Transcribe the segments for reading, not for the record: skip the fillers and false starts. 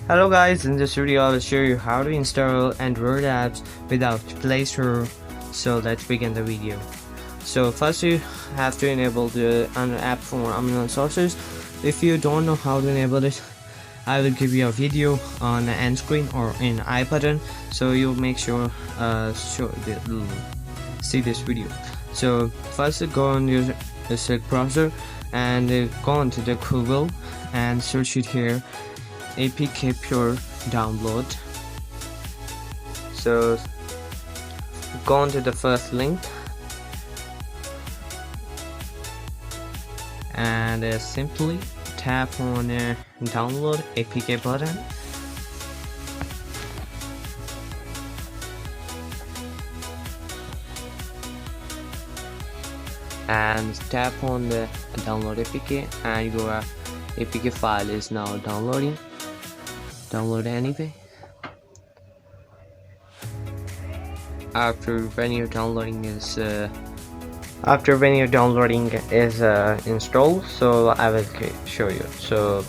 Hello guys, in this video I will show you how to install Android apps without Play Store. So let's begin the video. So first you have to enable the app for unknown sources. If you don't know how to enable it, I will give you a video on the end screen or in I button, so you'll make sure see this video. So first go on your search browser and go on to the Google and search it here, Apkpure download. So go on to the first link and simply tap on download APK button, and tap on the download APK, and your APK file is now downloading. Download anyway. After when your downloading is installed, so I will show you. So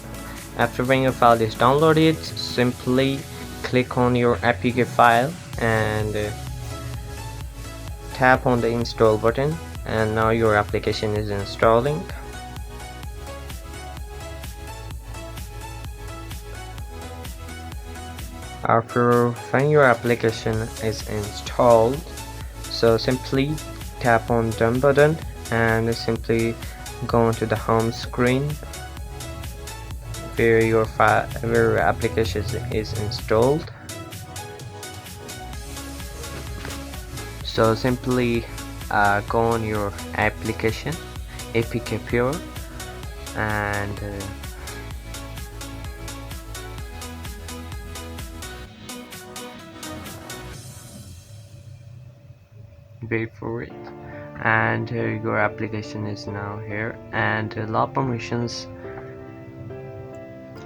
after when your file is downloaded, simply click on your APK file and tap on the install button, and now your application is installing. After when your application is installed, so simply tap on done button and simply go into the home screen where your application is installed. So simply go on your application Apkpure and wait for it, and your application is now here, and allow permissions,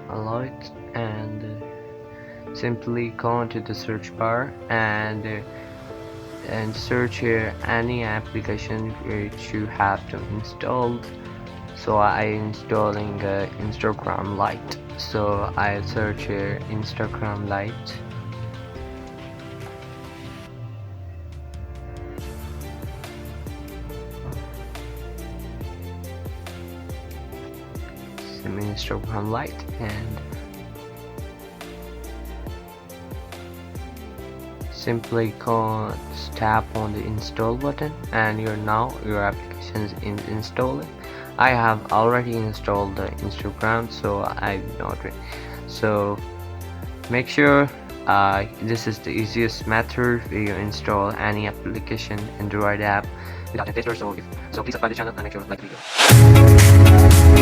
allow it, and simply go into the search bar and search here any application which you have to install. So I installing Instagram Lite, so I search here Instagram Lite. Instagram Lite, and simply tap on the install button, and your application is installing. I have already installed the Instagram, so so make sure this is the easiest method where you install any application, Android app without a Play Store. So please subscribe to the channel and make sure to like the video.